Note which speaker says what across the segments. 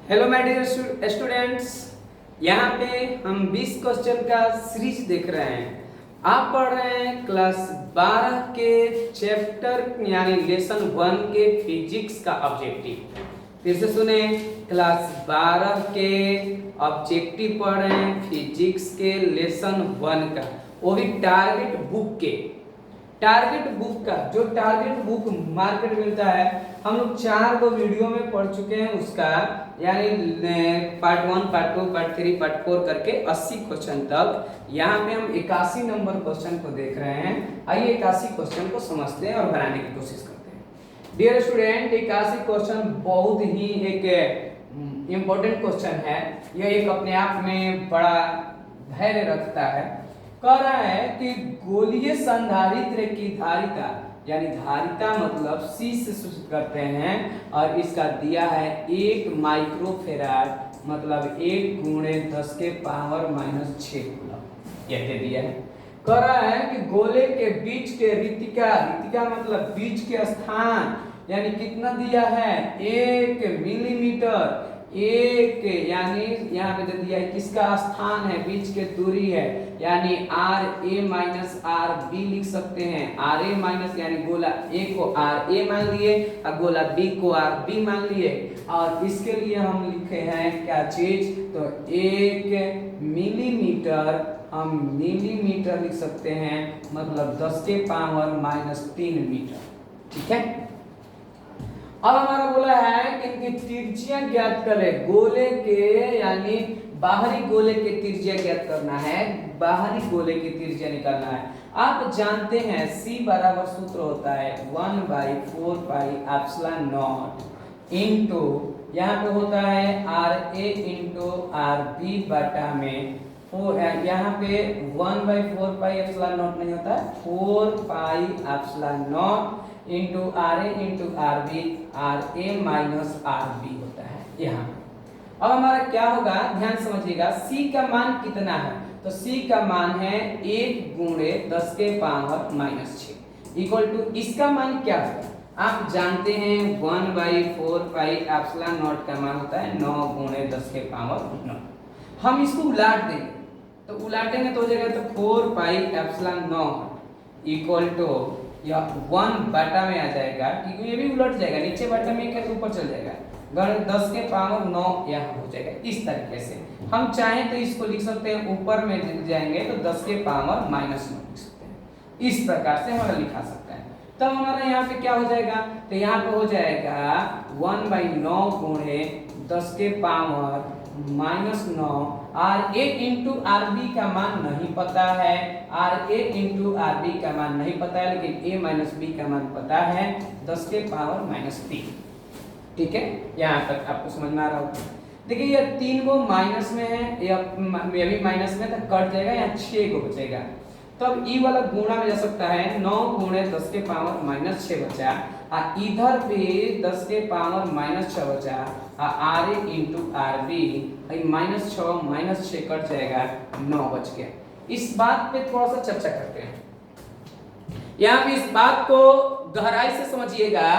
Speaker 1: Hello my dear students, यहाँ पे हम 20 क्वेश्चन का सीरीज देख रहे हैं। आप पढ़ रहे हैं क्लास 12 के चैप्टर यानी लेसन 1 के फिजिक्स का ऑब्जेक्टिव। फिर से सुने, क्लास 12 के ऑब्जेक्टिव पढ़ रहे हैं फिजिक्स के लेसन 1 का, वो भी टारगेट बुक के। टारगेट बुक का जो टारगेट बुक मार्केट मिलता है, हम लोग 4 गो वीडियो में पढ़ चुके हैं उसका, यानी पार्ट 1, पार्ट 2, पार्ट 3, पार्ट 4 करके 80 क्वेश्चन तक। यहाँ पे हम 81 नंबर क्वेश्चन को देख रहे हैं। आइए 81 क्वेश्चन को समझते हैं और बनाने की कोशिश करते हैं। डियर स्टूडेंट, 81 क्वेश्चन बहुत ही एक इम्पोर्टेंट क्वेश्चन है। यह एक अपने आप में बड़ा धैर्य रखता है। कह रहा है कि गोलीय संधारित्र की धारिता, यानी धारिता मतलब C से सूचित करते हैं, और इसका दिया है 1 माइक्रोफेराड, मतलब 1 गुणे 10 के पावर -6 कूलम। यह दे दिया है। कह रहा है कि गोले के बीच के रितिका, रितिका मतलब बीच के स्थान, यानी कितना दिया है 1 मिलीमीटर। एक यानी यहाँ पे दे दिया है किसका स्थान है, बीच के दूरी है, यानी R A minus R B लिख सकते हैं। आर ए माइनस यानी गोला ए को आर ए मान लिए और गोला बी को आर बी मान लिए, और इसके लिए हम लिखे हैं क्या चीज, तो 1 मिलीमीटर हम मिलीमीटर लिख सकते हैं, मतलब 10 के पावर -3 मीटर। ठीक है। अब हमारा बोला है कि इनकी त्रिज्या ज्ञात करें। गोले के यानी बाहरी गोले के त्रिज्या ज्ञात करना है, बाहरी गोले की त्रिज्या निकालना है। आप जानते हैं C बराबर सूत्र होता है 1/4 पाई एप्सिलॉन नॉट इनटू, यहाँ पे होता है RA इंटू RB बटा में 4, यहाँ पे 1/4 पाई एप्सिलॉन नॉट नहीं होता है, 4 pi epsilon naught into R A into R B, R A minus R B होता है यहाँ। अब हमारा क्या होगा, ध्यान समझिएगा। C का मान कितना है, तो C का मान है 1 गुणे 10 के पावर -6 इक्वल टू, इसका मान क्या होगा आप जानते हैं 1/4 पाई एप्सिलॉन नॉट का मान होता है 9 गुणे 10 के पावर 9। हम इसको उलाट देंगे, तो उलाटेंगे तो हो जाएगा तो 4 pi epsilon naught equal to या 1 बटा में आ जाएगा, क्योंकि ये भी उलट जाएगा, नीचे बटा में क्या ऊपर चल जाएगा, 10 के पावर 9 यहाँ हो जाएगा। इस तरीके से हम चाहें तो इसको लिख सकते हैं, ऊपर में जाएंगे तो 10 के पावर -9 लिख सकते हैं। इस प्रकार से हमारा लिखा सकता है। तब हमारा यहाँ पे क्या हो जाएगा, तो यहाँ पे हो जाएगा 1/9 गुणे 10 के power -9। R A into R B का मान नहीं पता है, R A into R B का मान नहीं पता है, लेकिन ए माइनस बी का मान पता है 10 के पावर -3। ठीक है, यहाँ तक आपको समझ में आ रहा होगा। देखिए ये 3 गो माइनस में है, ये भी माइनस में, तो कट जाएगा, यहाँ 6 गो बचेगा। तब ई वाला गुणा में जा सकता है, 9 गुणे 10 के पावर -6 बचा, और इधर भी 10 के पावर -6 बचा, R A into R B -6 -6 cut जाएगा, 9 बच गया। इस बात पे थोड़ा सा चर्चा करते हैं। यहाँ पे इस बात को गहराई से समझिएगा।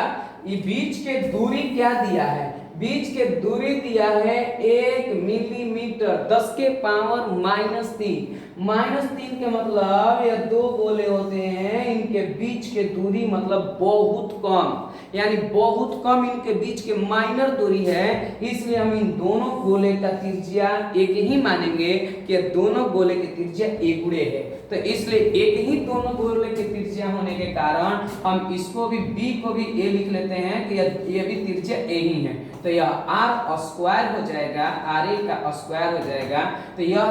Speaker 1: ये बीच के दूरी क्या दिया है, बीच के दूरी दिया है 1 मिलीमीटर, 10 के पावर -3। -3 के मतलब ये 2 गोले होते हैं, इनके बीच के दूरी मतलब बहुत कम, यानी बहुत कम इनके बीच के माइनर दूरी है, इसलिए हम इन दोनों गोले का त्रिज्या एक ही मानेंगे कि दोनों गोले की त्रिज्या एक गुणे है। तो इसलिए एक ही दोनों गोले की त्रिज्या होने के कारण हम इसको भी B को भी A लिख लेते हैं कि ये भी त्रिज्या A ही है। तो यह r स्क्वायर हो जाएगा, आर ए का स्क्वायर हो जाएगा। तो यह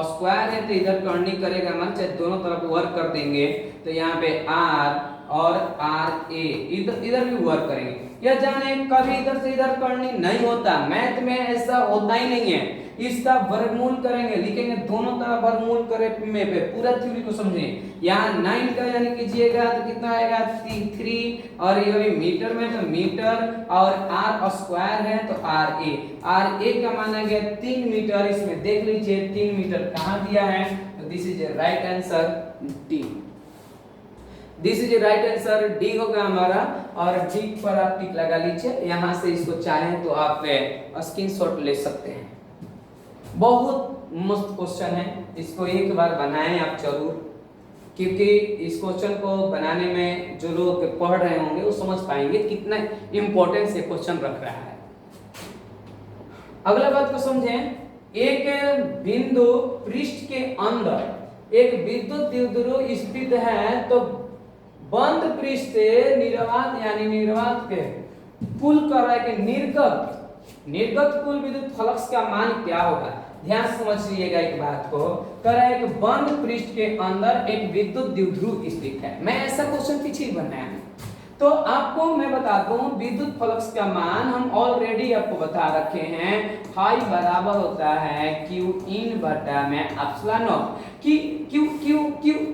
Speaker 1: स्क्वायर है तो इधर करनी करेगा मन, चाहे दोनों तरफ वर्क कर देंगे, तो यहाँ पे r और आर ए इधर भी वर्क करेंगे। यह जाने कभी इधर से इधर करनी नहीं होता, मैथ में ऐसा होता ही नहीं है। इसका वर्गमूल करेंगे, लिखेंगे दोनों तरफ वर्गमूल करे में पे पूरा थ्योरी को समझें। यहाँ 9 का यानी कीजिएगा तो कितना आएगा 3, और ये भी मीटर में तो मीटर, और आर स्क्वायर है तो आर ए का मान आ गया 3 मीटर। इसमें देख लीजिए 3 मीटर कहाँ दिया है, तो this is right answer D. This is right answer, D होगा हमारा। और डी पर आप टिक लगा लीजिए। यहाँ से इसको चाहें तो आप स्क्रीनशॉट ले सकते हैं। बहुत मस्त क्वेश्चन है, इसको एक बार बनाएं आप जरूर, क्योंकि इस क्वेश्चन को बनाने में जो लोग पढ़ रहे होंगे वो समझ पाएंगे कितना इंपॉर्टेंस ये क्वेश्चन रख रहा है। अगला बात को समझें। एक बिंदु पृष्ठ के अंदर एक विद्युत द्विध्रुव स्थित है, तो बंद पृष्ठ से निर्वात यानी निर्वात के कुल कर रहा है कि निर्गत कुल विद्युत फ्लक्स का मान क्या होगा। ध्यान से समझ लीजिएगा एक बात को। कर रहा है कि बंद पृष्ठ के अंदर एक विद्युत द्विध्रुव स्थित है। मैं ऐसा क्वेश्चन पीछे ही बनाया है, तो आपको मैं बताता हूं विद्युत फ्लक्स का मान हम ऑलरेडी आपको बता रखे हैं। फाई बराबर होता है क्यू इन बटा में एप्सिलॉन नॉट। क्यू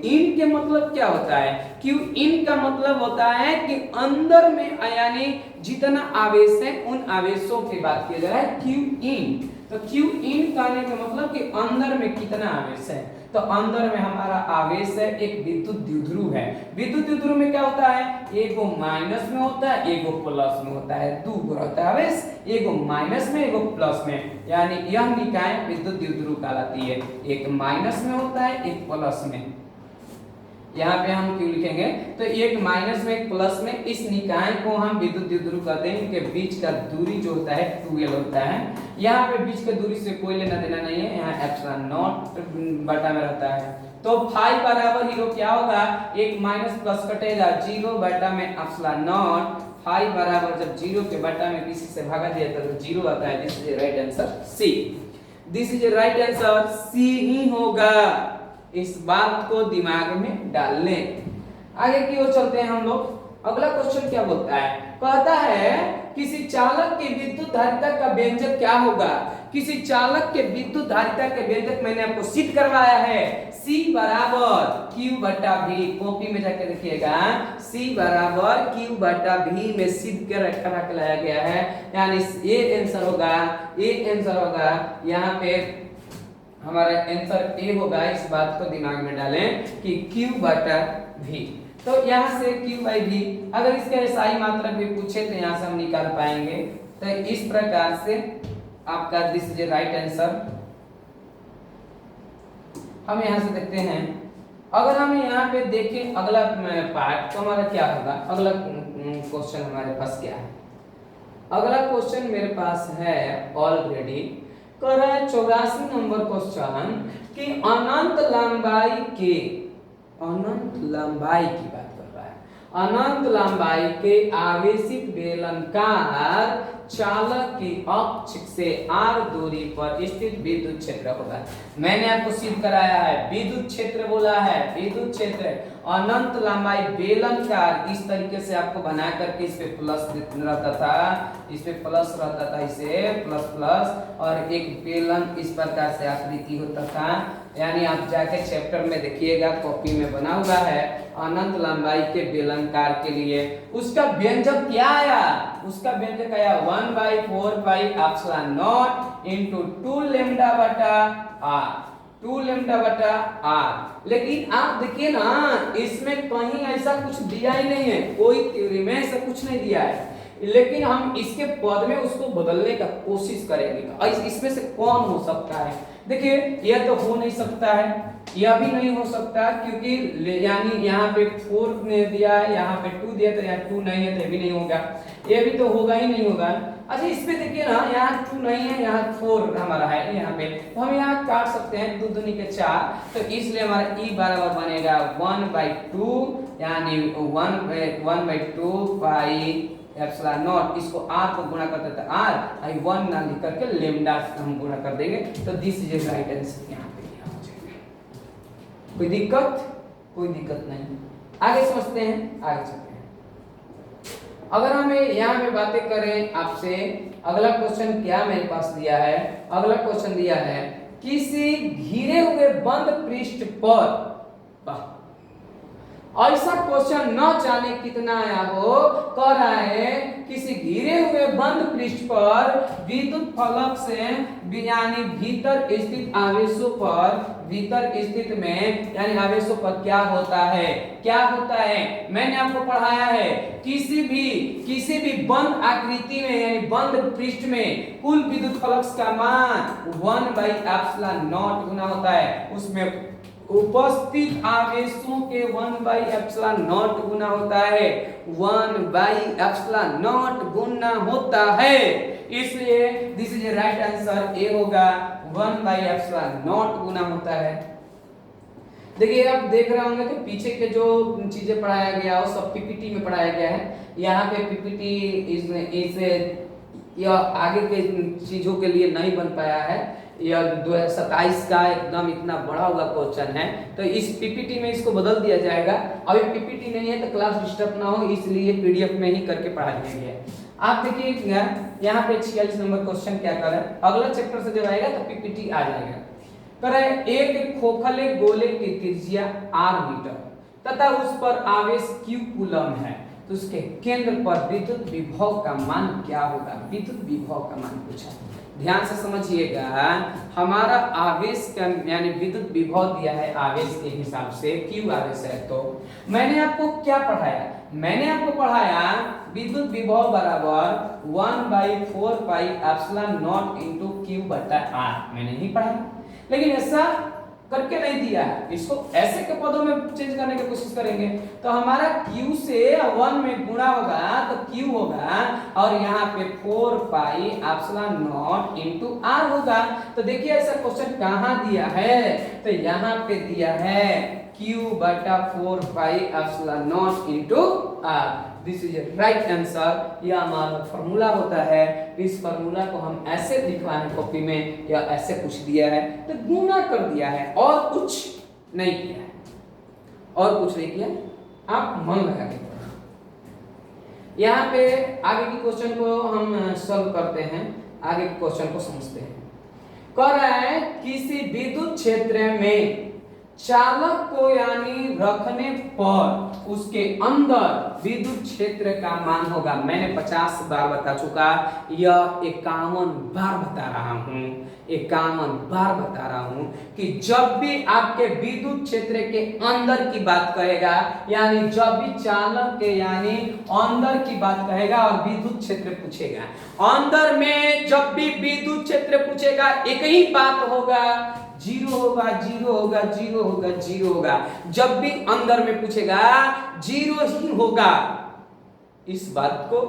Speaker 1: इन के मतलब क्या होता है? क्यू इन का मतलब होता है कि अंदर में यानी जितना आवेश है उन आवेशों की बात किया जा रहा है क्यू इन। तो क्यू इन कहने का मतलब कि अंदर में कितना आवेश है। तो अंदर में हमारा आवेश है, एक विद्युत द्विध्रुव है। विद्युत द्विध्रुव में क्या होता है? एगो माइनस में होता है, एगो प्लस में होता है। दो गो रहता है आवेश, एगो माइनस में, एगो प्लस में, यानी यह निकाय विद्युत द्विध्रुव कहलाती है। एक माइनस में होता है, एक प्लस में। यहाँ पे हम क्यों लिखेंगे? तो एक माइनस में एक प्लस में, इस निकाय को हम विद्युत द्विध्रुव कहते हैं। इनके बीच का दूरी जो होता है 2l होता है। यहाँ पे बीच का दूरी से कोई लेना देना नहीं है, यहाँ एप्सिलॉन नॉट बटा में रहता है। तो फाई बराबर हीरो क्या होगा? एक माइनस प्लस कटेगा, 0 बटा में एप्सिलॉन नॉट। फाई बराबर जब 0 के बटा में किसी से भागा दिया तो 0 आता है। This is right answer C. This is right answer C ही होगा। इस बात को दिमाग में डाल लें। आगे की ओर चलते हैं हम लोग। अगला क्वेश्चन क्या बोलता है? कहता है किसी चालक की विद्युत धारिता का व्यंजक क्या होगा। किसी चालक के विद्युत धारिता के व्यंजक मैंने आपको सिद्ध करवाया है। C बराबर Q बटा V, कॉपी में जाकर देखिएगा। C बराबर Q बटा V में सिद्ध कर रख लाया गया है, यानी ये आंसर होगा। ये आंसर होगा यहाँ पे हमारा आंसर ए होगा। इस बात को दिमाग में डालें कि Q बटा V। तो यहाँ से Q बाई V, अगर इसके SI मात्रक भी पूछे तो यहाँ से हम निकाल पाएंगे। तो इस प्रकार से आपका दिस इज राइट आंसर। हम यहाँ से देखते हैं। अगर हम यहाँ पे देखें अगला पार्ट, तो हमारा क्या होगा? अगला क्वेश्चन हमारे पास क्या है? अगला क्वेश्चन मेरे पास है ऑलरेडी। कर रहा है 84 नंबर क्वेश्चन कि अनंत लंबाई की बात कर रहा है। अनंत लंबाई के आवेशित बेलनाकार चालक की अक्ष से r दूरी पर स्थित विद्युत क्षेत्र होगा। मैंने आपको सिद्ध कराया है, विद्युत क्षेत्र बोला है। विद्युत क्षेत्र अनंत लंबाई बेलनाकार, इस तरीके से आपको बना करके इस पे प्लस रहता था, इस पे प्लस रहता था, इसे प्लस प्लस, और एक बेलन इस प्रकार से आकृति होता था। यानी आप जाके चैप्टर में देखिएगा, कॉपी में बना हुआ है। अनंत लंबाई के बेलनाकार के लिए उसका व्यंजक क्या आया? उसका व्यंजक आया 1/4 पाई एप्सिलॉन नॉट इनटू 2 लैम्डा बटा r, 2 लैम्डा बटा r। लेकिन आप देखिए ना, इसमें कहीं ऐसा कुछ दिया ही नहीं है, कोई थ्योरी में ऐसा कुछ नहीं दिया है। लेकिन हम इसके पद में उसको बदलने का कोशिश करेंगे। इसमें से कौन हो सकता है? देखिए, यह तो हो नहीं सकता है, यह भी नहीं हो सकता, क्योंकि यानी यहाँ पे 4 ने दिया है, यहाँ पे 2 दिया, तो यहाँ 2 नहीं है, तो ये भी नहीं होगा, ये भी तो होगा ही नहीं होगा। अच्छा, इस पे देखिए ना, यहाँ 2 नहीं है, यहाँ 4 हमारा है यहाँ पे, तो हम यहाँ काट सकते हैं 2 दूनी के 4, तो इसलिए हमारा E बराबर बनेगा 1/2, यानी 1/2 पाई एप्सिलॉन नॉट। इसको r को गुणा करते थे r, आई 1 ना लिख करके लैम्डा से हम गुणा कर देंगे। तो दिस इज राइट आंसर यहाँ पे लिखा हो जाएगा। कोई दिक्कत? कोई दिक्कत नहीं। आगे समझते हैं, आगे चलते हैं। अगर हमें यहाँ पे बातें करें आपसे, अगला क्वेश्चन क्या मेरे पास दिया है? अगला क्वेश्चन दिया है किसी घिरे हुए बंद पृष्ठ पर ऐसा क्वेश्चन न जाने कितना आया हो, कह रहा है किसी घिरे हुए बंद पृष्ठ पर विद्युत फलक से यानी भीतर स्थित आवेशों पर, भीतर स्थित में यानी आवेशों पर क्या होता है, क्या होता है। मैंने आपको पढ़ाया है किसी भी बंद आकृति में यानी बंद पृष्ठ में कुल विद्युत फलक्स का मान 1/ε0 गुना होता है, उसमें उपस्थित आवेशों के 1/ε0 गुना होता है, 1/ε0 गुना होता है। इसलिए दिस इज राइट आंसर, ए होगा 1/ε0 गुना होता है। देखिए आप देख रहे होंगे कि पीछे के जो चीजें पढ़ाया गया वो सब पीपीटी में पढ़ाया गया है। यहाँ पे पीपीटी इसे यह आगे के चीजों के लिए नहीं बन पाया है, यह 2027 का एकदम इतना बड़ा हुआ क्वेश्चन है, तो इस पीपीटी में इसको बदल दिया जाएगा। अभी पीपीटी नहीं है तो क्लास डिस्टर्ब ना हो, इसलिए पीडीएफ में ही करके पढ़ा दिया गया है। आप देखिए यहाँ पे 46 नंबर क्वेश्चन क्या कर रहा है, अगला चैप्टर से जब आएगा तो पीपीटी आ जाएगा। कर रहा है एक खोखले गोले की त्रिज्या r मीटर तथा उस पर आवेश q कूलम है, तो उसके केंद्र पर विद्युत विभव का मान क्या होगा। विद्युत विभव का मान पूछा, ध्यान से समझिएगा। हमारा आवेश का यानी विद्युत विभव दिया है आवेश के हिसाब से, q आवेश है, तो मैंने आपको क्या पढ़ाया, मैंने आपको पढ़ाया विद्युत विभव बराबर 1/4πε0 × q बटा r, मैंने नहीं पढ़ाया, लेकिन ऐसा करके नहीं दिया है, इसको ऐसे के पदों में चेंज करने की कोशिश करेंगे। तो हमारा q से 1 में गुणा होगा तो q होगा, और यहाँ पे 4πε0 × r होगा। तो देखिए ऐसा क्वेश्चन कहाँ दिया है, तो यहाँ पे दिया है q बटा 4πε0 × r। This is right answer, यह हमारा फॉर्मूला होता है। इस फॉर्मूला को हम ऐसे लिखवाएं कॉपी में, या ऐसे कुछ दिया है तो गुना कर दिया है और कुछ नहीं किया है, और कुछ नहीं किया, आप मन लगा के पढ़ो। यहाँ पे आगे के क्वेश्चन को हम सॉल्व करते हैं, आगे के क्वेश्चन को समझते हैं। कह रहा है किसी विद्युत क्षेत्र में चालक को यानी रखने पर उसके अंदर विद्युत क्षेत्र का मान होगा। मैंने 50 बार बता चुका, यह 51 बार बता रहा हूं, 51 बार बता रहा हूं कि जब भी आपके विद्युत क्षेत्र के अंदर की बात कहेगा, यानी जब भी चालक के यानी अंदर की बात कहेगा और विद्युत क्षेत्र पूछेगा, अंदर में जब भी विद्युत क्षेत्र पूछेगा एक ही बात होगा, जीरो होगा, जीरो होगा, जीरो होगा, जीरो होगा। जब भी अंदर में पूछेगा जीरो ही होगा। इस बात को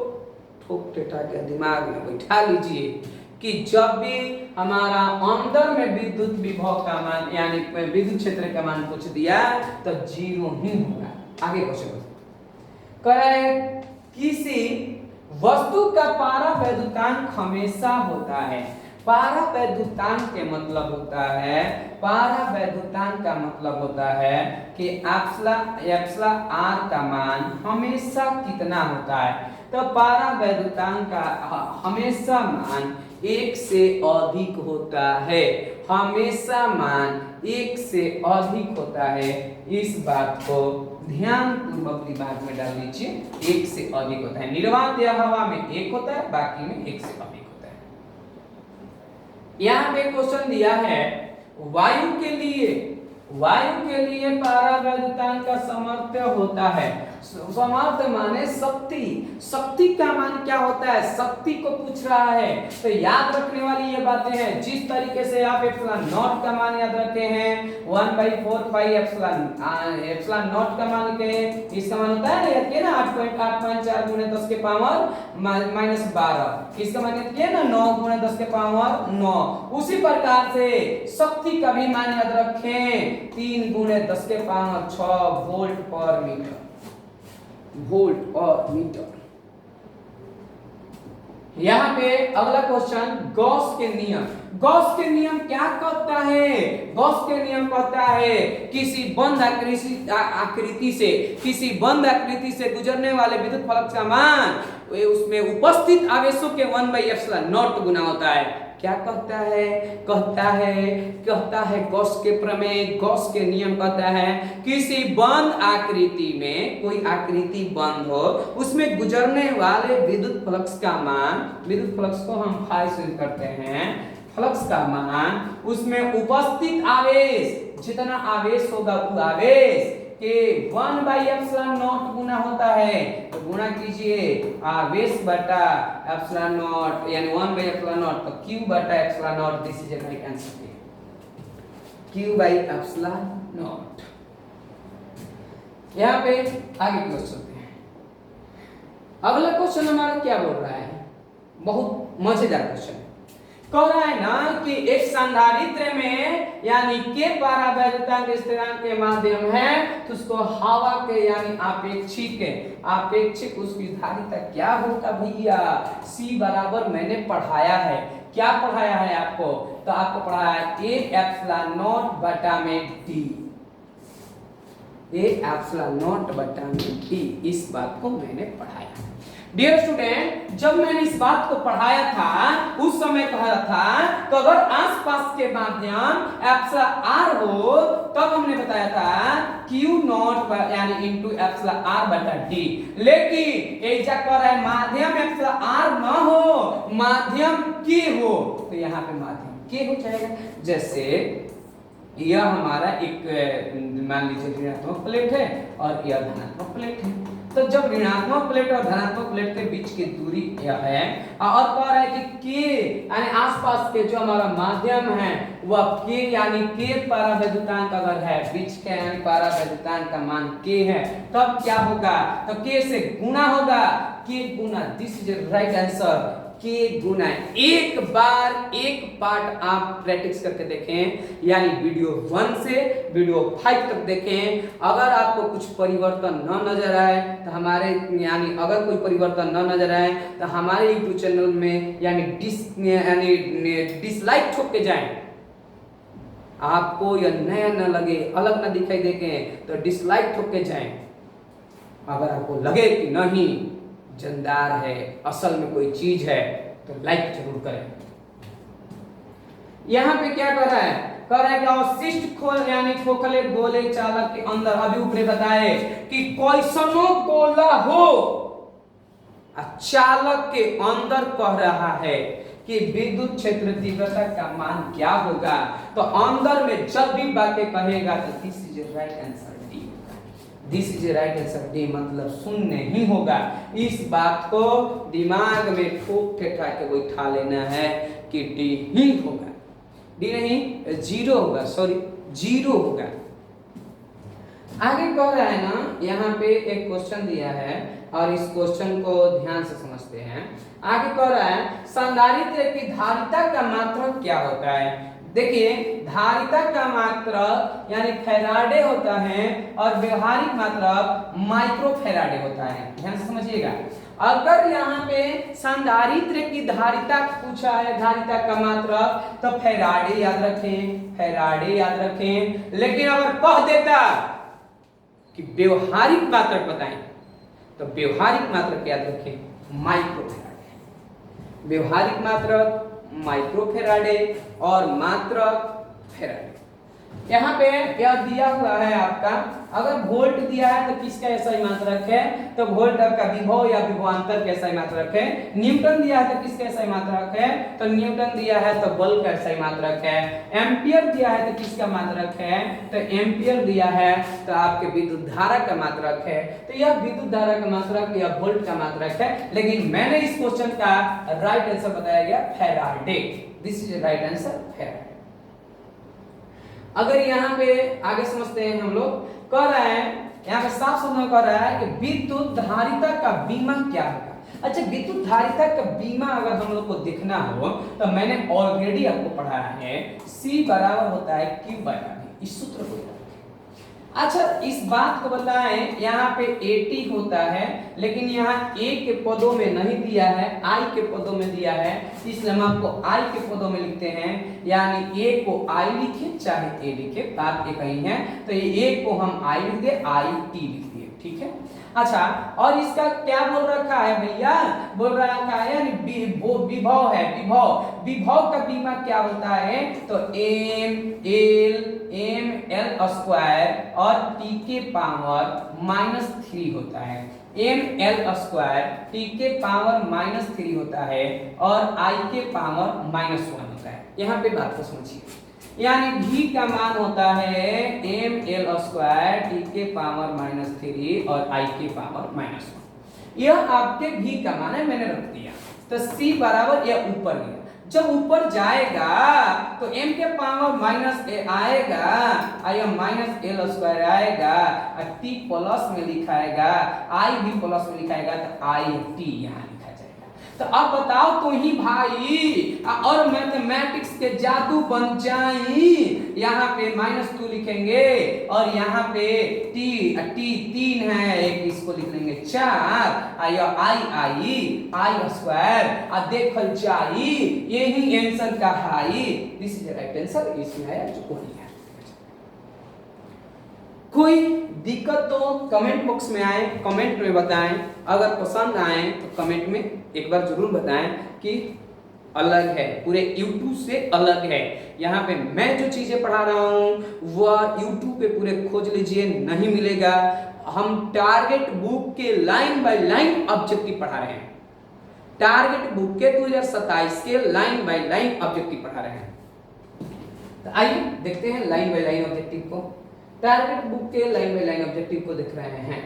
Speaker 1: ठोक टेटा के दिमाग में बैठा लीजिए कि जब भी हमारा अंदर में विद्युत विभव का मान यानी विद्युत क्षेत्र का मान पूछ दिया तो जीरो ही होगा। आगे क्वेश्चन कह रहा है किसी वस्तु का पारावैद्युतांक हमेशा होता है। पारावैद्युतांक के मतलब होता है, पारावैद्युतांक का मतलब होता है कि एप्सिलॉन r का मान हमेशा कितना होता है। तो पारावैद्युतांक का हमेशा मान 1 से अधिक होता है, हमेशा मान 1 से अधिक होता है। इस बात को ध्यान पूर्वक दिमाग में डाल लीजिए, 1 से अधिक होता है। निर्वात या हवा में 1 होता है, बाकी में 1 से अधिक होता है। यहाँ पे क्वेश्चन दिया है वायु के लिए पारावैद्युतांक का सामर्थ्य होता है। सामर्थ्य माने शक्ति, शक्ति का मान क्या होता है, शक्ति को पूछ रहा है। तो याद रखने वाली ये बातें हैं, जिस तरीके से आप एप्सिलॉन नॉट का मान याद रखे हैं 1/4 एप्सिलॉन नॉट का मान के इसका मान होता है याद किया ना 8.854 गुणे 10 के पावर -12, इसका मान याद किया ना 9 गुणे 10 के पावर 9। उसी प्रकार से शक्ति का भी मान याद रखें 3 गुणे 10 के पावर 6 वोल्ट पर मीटर, वोल्ट और मीटर। यहाँ पे अगला क्वेश्चन गॉस के नियम। गॉस के नियम क्या कहता है? गॉस के नियम कहता है किसी बंद आकृति से गुजरने वाले विद्युत फलक का मान उसमें उपस्थित आवेशों के 1/ε0 गुना होता है। क्या कहता है? कहता है गॉस के प्रमेय, गॉस के नियम कहता है किसी बंद आकृति में, कोई आकृति बंद हो, उसमें गुजरने वाले विद्युत फ्लक्स का मान, विद्युत फ्लक्स को हम फाई से करते हैं, फ्लक्स का मान उसमें उपस्थित आवेश, जितना आवेश होगा वो आवेश के 1/ε0 गुना होता है। तो गुणा कीजिए आवेश बटा ε0 यानी 1/ε0, तो q बटा ε0, this is right answer, q/ε0। यहाँ पे आगे क्वेश्चन चलते हैं। अगला क्वेश्चन हमारा क्या बोल रहा है? बहुत मजेदार क्वेश्चन है। कह रहा है ना कि एक संधारित्र में यानी के परावैद्युतांक के स्थिरांक के माध्यम है, तो उसको हवा के यानी आपेक्षिक उसकी धारिता क्या होगा भैया? C बराबर मैंने पढ़ाया है। क्या पढ़ाया है आपको? तो आपको पढ़ाया है A/ε0 बटा में D, A/ε0 बटा में D, इस बात को मैंने पढ़ाया। डियर स्टूडेंट, जब मैंने इस बात को पढ़ाया था उस समय कहा था तो अगर आसपास के माध्यम εr हो तब हमने बताया था Q0 यानी इनटू εr बटा D। लेकिन ऐसा कह रहा है माध्यम εr न हो, माध्यम K हो, तो यहाँ पे माध्यम K हो जाएगा। जैसे यह हमारा एक मान लीजिए ऋणात्मक प्लेट है और यह धनात्मक प्लेट है। तो जब ऋणात्मक प्लेट और धनात्मक प्लेट के बीच की दूरी यह है और कह रहा है कि के यानी आसपास के जो हमारा माध्यम है वह के यानी के परावैद्युतांक अगर है, बीच के यानी परावैद्युतांक का मान के है, तब क्या होगा? तो के से गुणा होगा, के गुना, दिस इज राइट आंसर, के गुना। एक बार एक पार्ट आप प्रैक्टिस करके देखें, यानी वीडियो 1 से वीडियो 5 तक देखें। अगर आपको कुछ परिवर्तन न नजर आए तो हमारे यानी अगर कोई परिवर्तन न नजर आए तो हमारे यूट्यूब चैनल में यानी डिसलाइक ठोक के जाएं। आपको यह नया न लगे, अलग न दिखाई देके तो डिसलाइक ठोक के जाएं। अगर आपको लगे कि नहीं जानदार है, असल में कोई चीज है, तो लाइक जरूर करें। यहाँ पे क्या कर रहा है? कर रहा है कि अवशिष्ट खोल यानी खोखले गोले चालक के अंदर, अभी ऊपर बताए कि कैसनो गोला हो, चालक के अंदर कह रहा है कि विद्युत क्षेत्र तीव्रता का मान क्या होगा। तो अंदर में जब भी बातें कहेगा तो this is right answer D, this is right answer D, मतलब शून्य नहीं होगा। इस बात को दिमाग में ठोक ठेठा के वो उठा लेना है कि डी ही होगा, डी नहीं जीरो होगा, सॉरी जीरो होगा। आगे कह रहा है ना, यहाँ पे एक क्वेश्चन दिया है और इस क्वेश्चन को ध्यान से समझते हैं। आगे कह रहा है संधारित्र की धारिता का मात्रक क्या होता है। देखिए धारिता का मात्रक यानी फैराडे होता है और व्यवहारिक मात्रक माइक्रो फैराडे होता है। ध्यान से समझिएगा। अगर यहाँ पे संधारित्र की धारिता पूछा है, धारिता का मात्रक, तो फैराडे याद रखें, फैराडे याद रखें। लेकिन अगर कह देता कि व्यवहारिक मात्रक बताएं तो व्यवहारिक मात्रक याद रखें माइक्रो फैराडे। व्यवहारिक मात्रक माइक्रो फैराडे और मात्रक फैराडे। यहाँ पे यह दिया हुआ है आपका, अगर वोल्ट दिया है तो किसका ऐसा ही मात्रक है, तो वोल्ट आपका विभव या विभवांतर का ऐसा ही मात्रक है। न्यूटन दिया है तो किसका ऐसा ही मात्रक है, तो न्यूटन दिया है तो बल का ऐसा ही मात्रक है। एम्पियर दिया है तो किसका मात्रक है, तो एम्पियर दिया है तो आपके विद्युत धारा का मात्रक है। तो यह विद्युत धारा का मात्रक या वोल्ट का मात्रक है, लेकिन मैंने इस क्वेश्चन का राइट आंसर बताया गया Faraday. This is right answer Faraday. अगर यहाँ पे आगे समझते हैं हम लोग, कह रहा है यहाँ पे साफ शब्दों में कह रहा है कि विद्युत धारिता का बीमा क्या होगा। अच्छा, विद्युत धारिता का बीमा अगर हम लोग को देखना हो तो मैंने ऑलरेडी आपको पढ़ाया है, C बराबर होता है Q बटा V। इस सूत्र को अच्छा इस बात को बताएं, यहाँ पे AT होता है लेकिन यहाँ A के पदों में नहीं दिया है, I के पदों में दिया है, इसलिए हम आपको I के पदों में लिखते हैं। यानी A को I लिखे चाहे A लिखे, बात एक ही है। तो ये A को हम I लिख दे, IT लिख दिए। ठीक है। अच्छा, और इसका क्या बोल रखा है भैया, बोल रखा है यानी विभव है, विभव का बीमा क्या होता है, तो एम एल स्क्वायर और टी के पावर -3 होता है। एम एल स्क्वायर टी के पावर -3 होता है और आई के पावर -1 होता है। यहाँ पे बात को समझिए, यानी v का मान होता है एम एल स्क्वायर टी के पावर -3 और i के पावर -1। यह आपके v का मान है, मैंने रख दिया। तो c बराबर यह ऊपर गया, जब ऊपर जाएगा तो m के पावर -a आएगा और यह -l स्क्वायर आएगा और t प्लस में लिखाएगा, i भी प्लस में लिखाएगा तो i t यहाँ लिखा जाएगा। तो अब बताओ तो ही भाई, और मैथमेटिक्स के जादू बन जाई। यहाँ पे -2 लिखेंगे और यहाँ पे t 3 है, एक इसको लिख लेंगे 4 आई स्क्वायर और देखल जाई, यही आंसर का high. This is right answer, इसमें आया जो कोई है। कोई दिक्कत तो कमेंट बॉक्स में आए, कमेंट में बताएं। अगर पसंद आए तो कमेंट में एक बार जरूर बताएं कि अलग है, पूरे YouTube से अलग है। यहाँ पे मैं जो चीजें पढ़ा रहा हूँ वह YouTube पे पूरे खोज लीजिए, नहीं मिलेगा। हम टारगेट बुक के लाइन बाय लाइन ऑब्जेक्टिव पढ़ा रहे हैं, टारगेट बुक के 2027 के लाइन बाय लाइन ऑब्जेक्टिव पढ़ा रहे हैं। तो आइए देखते हैं लाइन बाय लाइन ऑब्जेक्टिव को। टारगेट बुक के लाइन बाय लाइन ऑब्जेक्टिव को देख रहे हैं।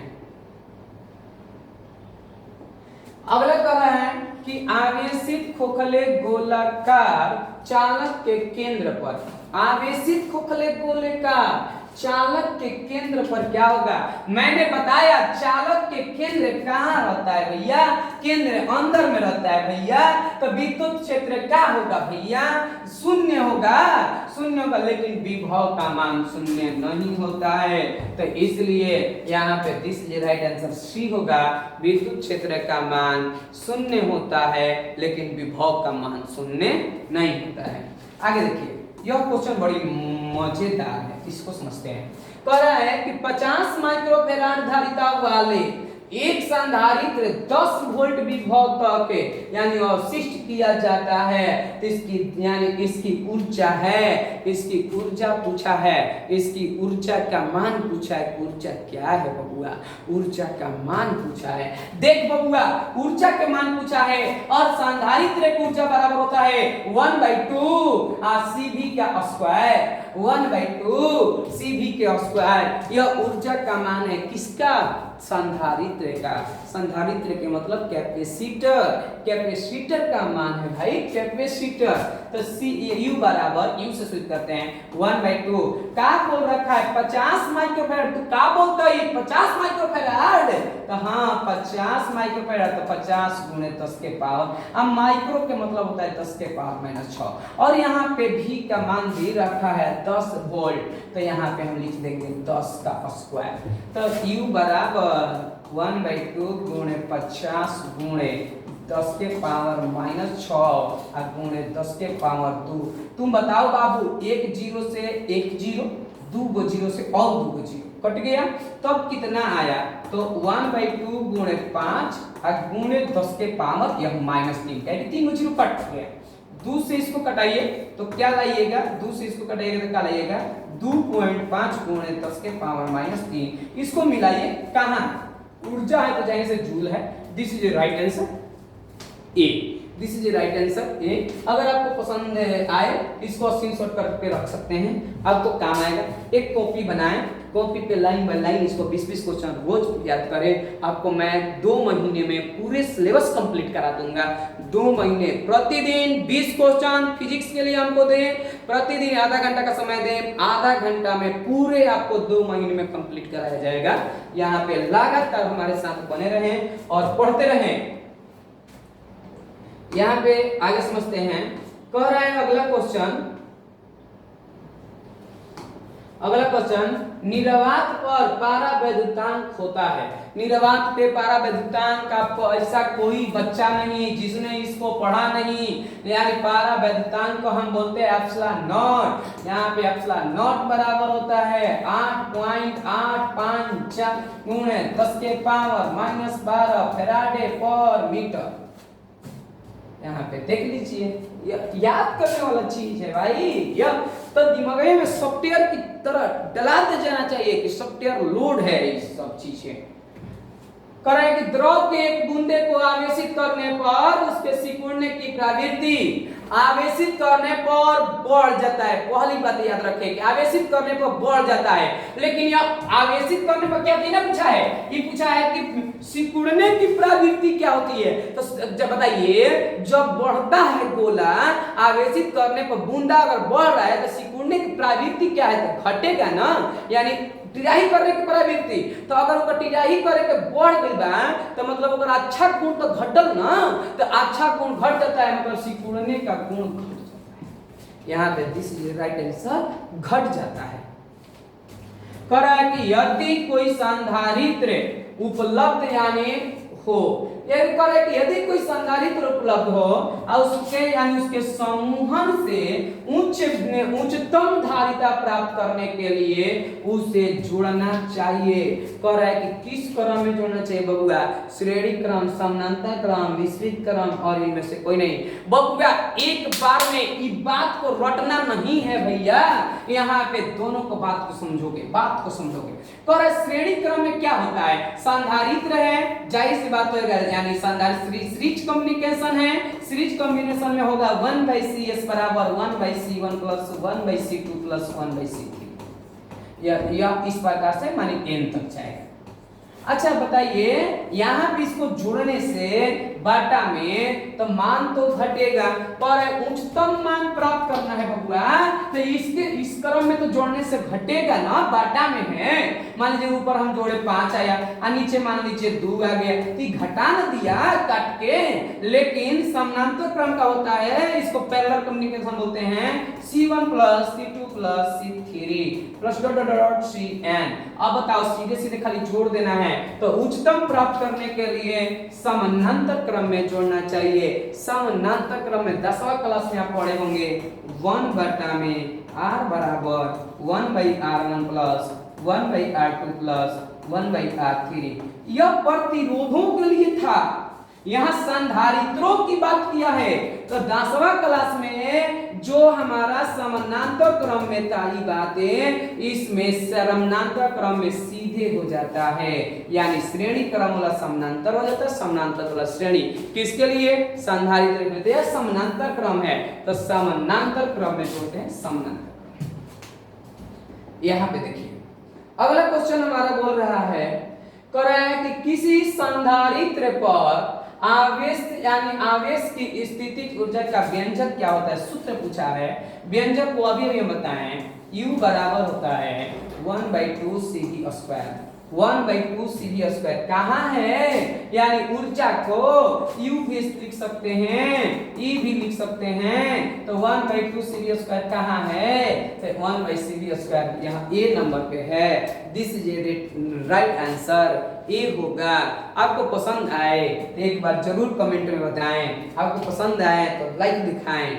Speaker 1: अगला कह रहा है कि आवेशित खोखले गोलाकार चालक के केंद्र पर, आवेशित खोखले गोलाकार चालक के केंद्र पर क्या होगा। मैंने बताया चालक के केंद्र कहाँ रहता है भैया, केंद्र अंदर में रहता है भैया। तो विद्युत क्षेत्र क्या होगा भैया, शून्य होगा, शून्य होगा। लेकिन विभव का मान शून्य नहीं होता है, तो इसलिए यहाँ पे this is right answer C होगा। विद्युत क्षेत्र का मान शून्य होता है लेकिन विभव का मान शून्य नहीं होता है। आगे देखिए, यह क्वेश्चन बड़ी मजेदार है, इसको समझते हैं। कह रहा है कि 50 माइक्रोफैराड धारिता वाले एक संधारित्र 10 वोल्ट विभव तक यानी अवशिष्ट किया जाता है, तो इसकी यानी इसकी ऊर्जा है, इसकी ऊर्जा पूछा है, इसकी ऊर्जा का मान पूछा है। ऊर्जा क्या है बबुआ, ऊर्जा का मान पूछा है। देख बबुआ, ऊर्जा के मान पूछा है और संधारित्र की ऊर्जा बराबर होता है 1/2 CV का स्क्वायर, 1/2 CV के स्क्वायर। यह ऊर्जा का मान है किसका, संधारित्र का। संधारित्र के मतलब कैपेसिटर, कैपेसिटर का मान है भाई कैपेसिटर। तो यू बराबर, यू से सूचित करते हैं 1/2। क्या बोल रखा है 50 माइक्रोफैराड, तो क्या बोलता है 50 माइक्रोफैराड, तो हाँ 50 माइक्रोफैराड, तो 50 गुणे 10 के पावर, अब माइक्रो के मतलब होता है 10 के पावर -6 और यहाँ पे भी का मान भी रखा है 10 वोल्ट, तो यहाँ पे हम लिख देंगे 10 का स्क्वायर। तो U बराबर 1/2 गुणे 50 गुणे 10 के पावर -6 और गुणे 10 के पावर 2। तुम बताओ बाबू, एक जीरो से एक जीरो, 2 जीरो से और 2 जीरो कट गया, तब कितना आया, तो 1/2 गुणे 5 और गुणे 10 के पावर यह -3, यानी 3 जीरो कट गया। 2 से इसको कटाइए तो क्या लाइएगा, 2 से इसको कटाइएगा तो क्या लाइएगा 2.5 गुणे 10 के पावर -3। इसको मिलाइए, कहाँ ऊर्जा है तो जहाँ से जूल है। This is right answer A, this is right answer A. अगर आपको पसंद आए इसको स्क्रीनशॉट करके रख सकते हैं, आपको काम आएगा। एक कॉपी बनाएं, कॉपी पे लाइन बाय लाइन इसको 20-20 क्वेश्चन रोज याद करें। आपको मैं 2 महीने में पूरे सिलेबस कंप्लीट करा दूंगा। 2 महीने, प्रतिदिन 20 क्वेश्चन फिजिक्स के लिए हमको दें, प्रतिदिन आधा घंटा का समय दें, आधा घंटा में पूरे आपको 2 महीने में कंप्लीट कराया जाएगा। यहाँ पे लगातार हमारे साथ बने रहें और पढ़ते रहें। यहाँ पे आगे समझते हैं। कह रहा है अगला क्वेश्चन निर्वात पर पारावैद्युतांक होता है। निर्वात पे पारावैद्युतांक का ऐसा कोई बच्चा नहीं जिसने इसको पढ़ा नहीं, यानी पारावैद्युतांक को हम बोलते हैं एप्सिलॉन नॉट। यहाँ पे एप्सिलॉन नॉट बराबर होता है 8.854 गुणे 10 के पावर -12 फैराडे पर मीटर। यहाँ पे देख लीजिए, याद करने वाला चीज है भाई। यह तो दिमाग में सॉफ्टवेयर की तरह डलाते जाना चाहिए कि सॉफ्टवेयर लोड है इस सब चीजें। करें कि द्रव के एक बूंदे को आवेशित करने पर उसके सिकुड़ने की प्रवृत्ति आवेशित करने पर बढ़ जाता है। पहली बात याद रखें कि आवेशित करने पर बढ़ जाता है, लेकिन यह आवेशित करने पर क्या देना पूछा है? ये पूछा है कि सिकुड़ने की प्रवृत्ति क्या होती है। तो जब बताइए, जब बढ़ता है गोला आवेशित करने पर बूंदा अगर बढ़ रहा है तो सिकुड़ने की प्रवृत्ति क्या है? तो घटेगा ना, यानी टिराही करने की प्रवृत्ति। तो अगर ओकर टिराही करे के बढ़ गई बा तो मतलब ओकर अच्छा गुण तो घटल ना, तो अच्छा गुण घट जाता है, मतलब सिकुड़ने का गुण घट जाता है। यहाँ पे दिस इज राइट आंसर, घट जाता है। कह रहा है कि यदि कोई संधारित्र उपलब्ध यानी हो, यह करे कि यदि कोई संधारित्र उपलब्ध हो और उसके यानी उसके समूहन से उच्चतम धारिता प्राप्त करने के लिए उसे जोड़ना चाहिए। कह रहा है कि किस क्रम में जोड़ना चाहिए बबुआ? श्रेणी क्रम, समानांतर क्रम, मिश्रित क्रम और इनमें से कोई नहीं। बबुआ एक बार में इस बात को रटना नहीं है भैया, यहाँ पे दोनों को बात को समझोगे, बात को समझोगे। कह रहा है श्रेणी क्रम में क्या होता है? संधारित्र है, जाहिर सी बात होगा, यानी संधारित्र सीरीज कम्युनिकेशन है। सीरीज कॉम्बिनेशन में होगा 1/CS बराबर 1/C1 plus 1/C2 plus 1/C3। यह इस प्रकार से माने n तक जाएगा। अच्छा बताइए, यहाँ पे इसको जोड़ने से बाटा में तो मान तो घटेगा, पर उच्चतम मान प्राप्त करना है बबुआ, तो इसके इस क्रम में तो जोड़ने से घटेगा ना, बाटा में है। मान लीजिए ऊपर हम जोड़े 5 आया और नीचे मान लीजिए 2 आ गया, तो घटा न दिया काट के। लेकिन समानांतर क्रम का होता है, इसको पैरेलल कम्युनिकेशन बोलते हैं, C1 plus C2 plus C3 plus dot dot dot Cn। अब बताओ सीधे सीधे खाली जोड़ देना है, तो उच्चतम प्राप्त करने के लिए समानांतर क्रम में जोड़ना चाहिए। समानांतर क्रम में 10वां क्लास में आप पढ़े होंगे 1 बटा में r बराबर 1/r1 plus 1/r2 plus 1/r3। यह प्रतिरोधों के लिए था, यहाँ संधारित्रों की बात किया है। तो 10वां क्लास में जो हमारा समानांतर क्रम में ताली बातें, इसमें समानांतर क्रम में सीधे हो जाता है, यानी श्रेणी क्रम वाला समानांतर हो जाता है, समानांतर वाला श्रेणी। किसके लिए? संधारित्र के लिए समानांतर क्रम है, तो समानांतर क्रम में जोड़ते हैं समानांतर क्रम। यहाँ पे देखिए अगला क्वेश्चन हमारा बोल रहा है, कह रहा है कि किसी संधारित्र पर आवेश यानी आवेश की स्थितिज ऊर्जा का व्यंजक क्या होता है? सूत्र पूछा है, व्यंजक को अभी हम बताएं। U बराबर होता है 1/2 CV स्क्वायर। 1/2 CV स्क्वायर कहाँ है? यानी ऊर्जा को U भी लिख सकते हैं, E भी लिख सकते हैं, तो 1/2 CV स्क्वायर कहाँ है? तो 1/CV स्क्वायर यहाँ A नंबर पे है। दिस इज राइट आंसर, ए होगा। आपको पसंद आए तो एक बार जरूर कमेंट में बताएं, आपको पसंद आए तो लाइक दिखाएं।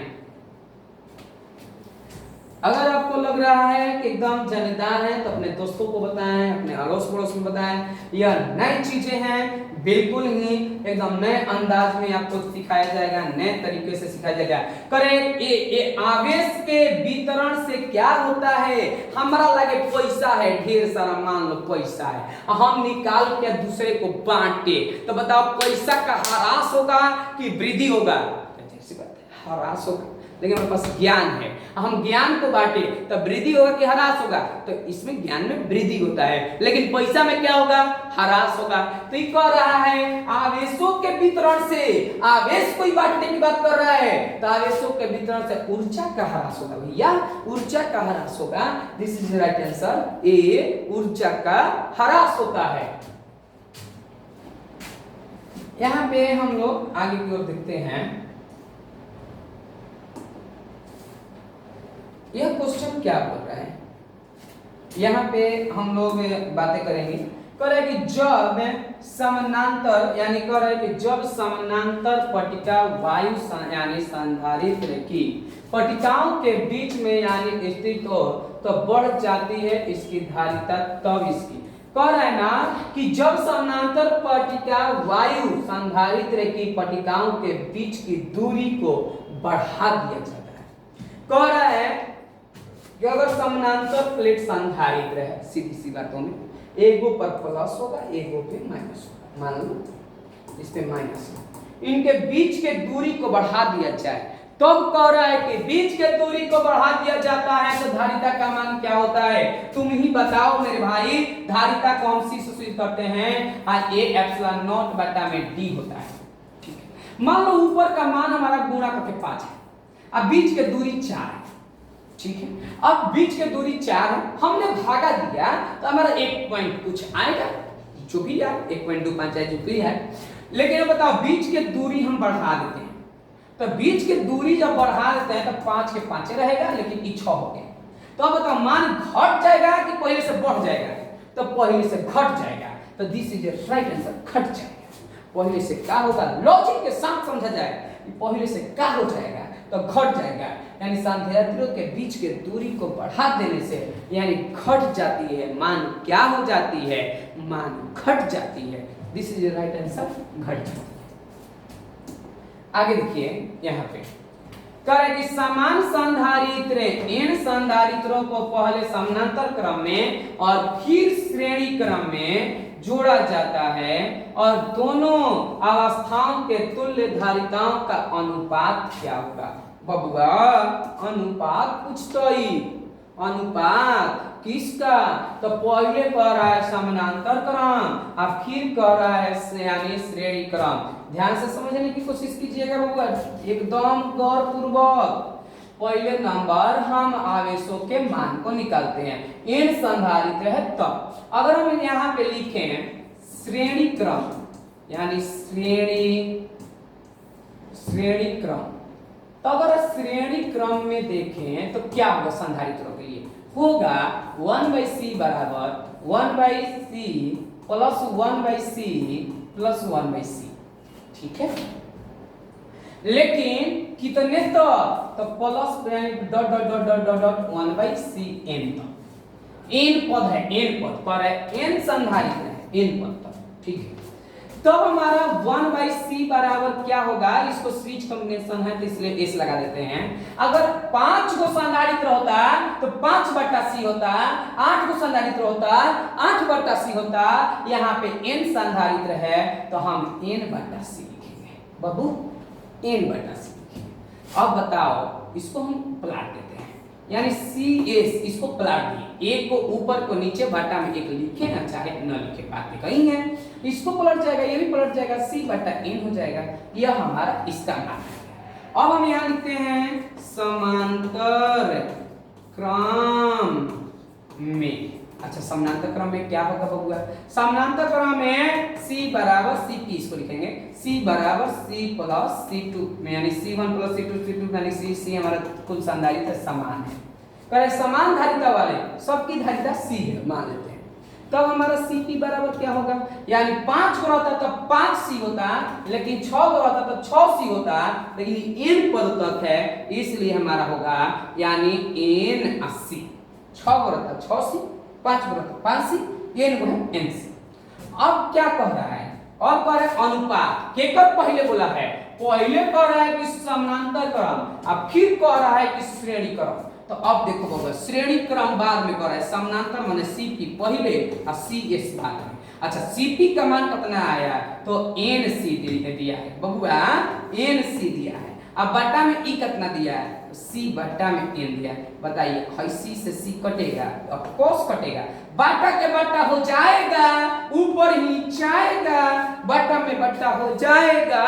Speaker 1: अगर आपको लग रहा है कि एकदम जानेदार है तो अपने दोस्तों को बताएं, अपने अड़ोस पड़ोस में बताएं। यह नई चीजें हैं, बिल्कुल ही एकदम नए अंदाज में आपको सिखाया जाएगा, नए तरीके से सिखाया जाएगा। करें ये आवेश के वितरण से क्या होता है? हमारा लगे पैसा है, ढेर सारा मान लो पैसा है, हम निकाल के दूसरे को बांटे, तो बताओ पैसा का ह्रास होगा कि वृद्धि होगा? ह्रास होगा, लेकिन हमारे पास ज्ञान है, हम ज्ञान को बांटे तब वृद्धि होगा कि ह्रास होगा? तो इसमें ज्ञान में वृद्धि होता है, लेकिन पैसा में क्या होगा? ह्रास होगा। तो ये कह रहा है आवेशों के वितरण से, आवेश कोई बांटने की बात कर रहा है, तो आवेशों के वितरण से ऊर्जा का ह्रास होगा भैया, ऊर्जा का ह्रास होगा। दिस इज राइट आंसर, ए ऊर्जा का ह्रास होता है। यहाँ पे हम लोग आगे की ओर देखते हैं। यह क्वेश्चन क्या बोल रहा है? यहाँ पे हम लोग बातें करेंगे। कह रहे कि जब समानांतर यानी कह रहे कि जब समानांतर पट्टिका वायु यानी संधारित्र की पट्टिकाओं के बीच में यानी स्थित हो तो बढ़ जाती है इसकी धारिता। तब इसकी कह रहा है ना कि जब समानांतर पट्टिका वायु संधारित्र की पट्टिकाओं के बीच की दूरी को बढ़ा दिया जाता है। कह रहा है कि अगर समानांतर प्लेट संधारित्र है, सीधी सी बातों में एगो पर प्लस होगा एगो पे माइनस होगा, मान लो इस पे माइनस है, इनके बीच के दूरी को बढ़ा दिया जाए तब कह रहा है कि बीच के दूरी को बढ़ा दिया जाता है तो धारिता का मान क्या होता है? तुम ही बताओ मेरे भाई। धारिता को हम सी से सूचित करते हैं और ए एप्सिलॉन नॉट बटा में डी होता है। ठीक है, मान लो ऊपर का मान हमारा गुणा करके 5 है, अब बीच के दूरी 4 है। ठीक है, अब बीच के दूरी 4 है, हमने भागा दिया तो हमारा 1 पॉइंट कुछ आएगा, जो भी है 1.25 है, जो भी है। लेकिन बताओ बीच के दूरी हम बढ़ा देते हैं तो बीच की दूरी जब बढ़ा देते हैं तो 5 के 5 रहेगा, लेकिन ये 6 हो गया। तो अब बताओ मान घट जाएगा कि पहले से बढ़ जाएगा? तो पहले से घट जाएगा, तो this is the right answer, घट जाएगा। पहले से क्या होगा, लॉजिक के साथ समझा जाए कि पहले से क्या हो जाएगा तो घट जाएगा, यानी संधारित्रों के बीच के दूरी को बढ़ा देने से यानी घट जाती है, मान क्या हो जाती है, मान घट जाती है। This is the right answer, घट जाती है। आगे देखिए यहाँ पे करें कि समान संधारित्र इन संधारित्रों को पहले समानांतर क्रम में और फिर श्रेणी क्रम में जोड़ा जाता है और दोनों अवस्थाओं के तुल्य धारिताओं का अनुपात क्या होगा? बबुआ अनुपात पूछता ही, अनुपात किसका? तो पहले कह रहा है समानांतर क्रम और फिर कह रहा है यानी श्रेणी क्रम। ध्यान से समझने की कोशिश कीजिएगा बबुआ, एकदम गौर पूर्वक। पहले नंबर हम आवेशों के मान को निकालते हैं, इन संधारित्र है तब। अगर हम यहाँ पे लिखें श्रेणी क्रम यानी श्रेणी क्रम, तो अगर श्रेणी क्रम में देखें तो क्या होगा संधारित्रों के लिए? होगा 1/c बराबर 1/c plus 1/c plus 1/c। ठीक है, लेकिन कितने तो plus dot dot dot dot dot dot 1/c n तक। n पद है, n पद पर है, n संधारित्र है n पद तक। ठीक है, तब हमारा 1/c बराबर क्या होगा? इसको स्विच कॉम्बिनेशन है तो इसलिए s लगा देते हैं। अगर 5 को संधारित्र होता तो 5/c होता, 8 को संधारित्र होता 8/c होता। यहाँ पे n संधारित्र है तो हम n/c लिखेंगे बाबू, n/c लिखेंगे। अब बताओ इसको हम प्लाट देते हैं, यानी CS इसको प्लाट दिए, एक को ऊपर को नीचे बटा में एक लिखे ना चाहे न लिखे, बातें कही है। इसको पलट जाएगा, ये भी पलट जाएगा, c/n हो जाएगा। यह हमारा इसका मान है। अब हम यहाँ लिखते हैं समांतर क्रम में। अच्छा, समानांतर क्रम में क्या होगा बबुआ? समानांतर क्रम में c बराबर c, इसको लिखेंगे c बराबर c प्लस c2 में, यानी c1 प्लस c2 यानी c हमारा कुल संधारित्र समान है। कहे समान धारिता वाले सबकी धारिता c है मान लेते हैं। तब हमारा Cp बराबर क्या होगा? यानी 5 को रहता तो 5c होता, लेकिन 6 को रहता तो 6c होता, लेकिन n पद तक है इसलिए हमारा होगा यानी n80। 6 को रहता 6c, 5 को रहता 5c, n को है nc। अब क्या कह रहा है? अब कह रहा है अनुपात। केकर पहले बोला है? पहले कह रहा है कि समानांतर क्रम, अब फिर कह रहा है कि श्रेणी क्रम। तो अब देखो बाबा, श्रेणी क्रम बाद में कर रहा है, समानांतर माने Cp पहले और CS बाद में। अच्छा, Cp का मान कितना आया? तो Nc दिया है बबुआ, Nc दिया है। अब बटा में E कितना दिया है? C बटा में N दिया है। बताइए, C से C कटेगा, अब cos कटेगा, बटा के बटा हो जाएगा, ऊपर ही जाएगा, बटा में बटा हो जाएगा,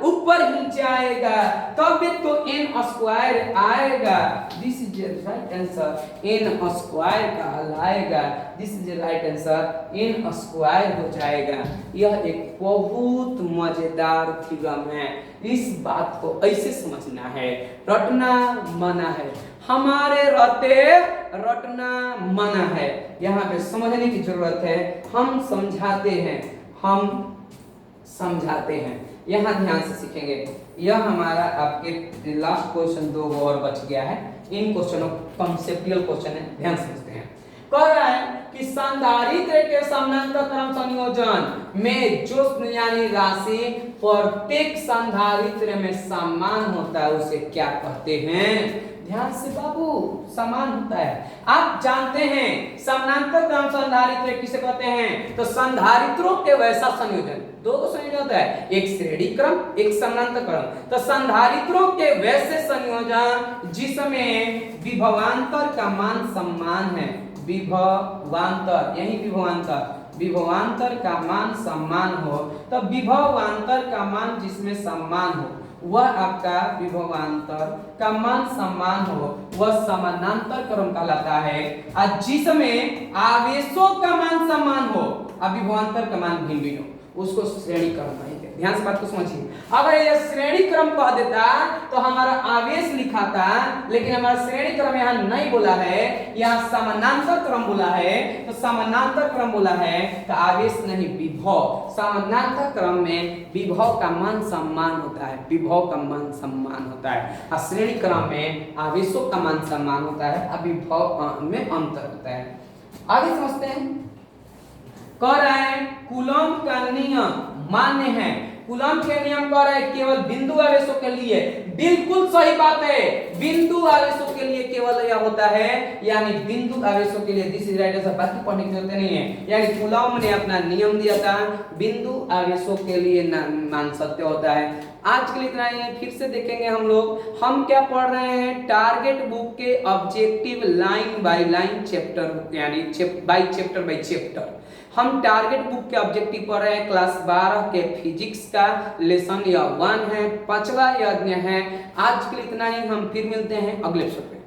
Speaker 1: ऊपर ही जाएगा, तब तो n स्क्वायर आएगा। This is the right answer, n square कहलाएगा। This is the right answer, n square हो जाएगा। यह एक बहुत मजेदार थ्योरम है, इस बात को ऐसे समझना है, रटना मना है। हमारे रहते रटना मना है। यहाँ पे समझने की जरूरत है। हम समझाते हैं, हम समझाते हैं। यहाँ ध्यान से सीखेंगे। यह हमारा आपके लास्ट क्वेश्चन 2 और बच गया है। इन क्वेश्चनों कॉन्सेप्चुअल क्वेश्चन है, ध्यान समझते हैं। कह रहा है कि संधारित्र के समानांतर क्रम संयोजन में जो यानी राशि प्रत्येक संधारित्र में समान होता है उसे क्या कहते हैं? ध्यान से बाबू, समान होता है। आप जानते हैं समानांतर क्रम संधारित्र किसे कहते हैं? तो संधारित्रों के वैसा संयोजन, दो संयोजन होता है, एक श्रेणी क्रम, एक समानांतर क्रम। तो संधारित्रों के वैसे संयोजन जिसमें विभवांतर का मान समान है, विभवांतर, यही विभवांतर का मान समान हो, तो विभवांतर का मान जिसमें समान हो वह आपका विभवांतर का मान समान हो वह समानांतर क्रम कहलाता है। और जिसमें आवेशों का मान समान हो और विभवांतर का मान भिन्न भिन्न हो उसको श्रेणी क्रम कहेंगे। ध्यान से बात को समझिए। अगर यह श्रेणी क्रम कह देता तो हमारा आवेश लिखा था, लेकिन हमारा श्रेणी क्रम यहाँ नहीं बोला है, यहाँ समानांतर क्रम बोला है। तो समानांतर क्रम बोला है तो आवेश नहीं विभव। समानांतर क्रम में विभव का मान समान होता है, विभव का मान समान होता है। और श्रेणी क्रम में आवेशों का मान समान होता है और विभव में अंतर होता है। आगे समझते हैं। कह रहा है कूलॉम का नियम मान्य है। कूलॉम के नियम कह रहा है केवल बिंदु आवेशों के लिए। बिल्कुल सही बात है, बिंदु आवेशों के लिए केवल यह होता है, यानी बिंदु आवेशों के लिए। दिस इज राइट आंसर, बाकी पढ़ने की जरूरत नहीं है। यानी कूलॉम ने अपना नियम दिया था, बिंदु आवेशों के लिए मान सत्य होता है। आज के लिए इतना ही है, फिर से देखेंगे हम लोग। हम क्या पढ़ रहे हैं? टारगेट बुक के objective line by line chapter, यानी बाय चैप्टर। हम टारगेट बुक के ऑब्जेक्टिव पढ़ रहे हैं। क्लास 12 के फिजिक्स का लेसन यह 1 है, 5वां यज्ञ है। आज के लिए इतना ही, हम फिर मिलते हैं अगले एपिसोड में।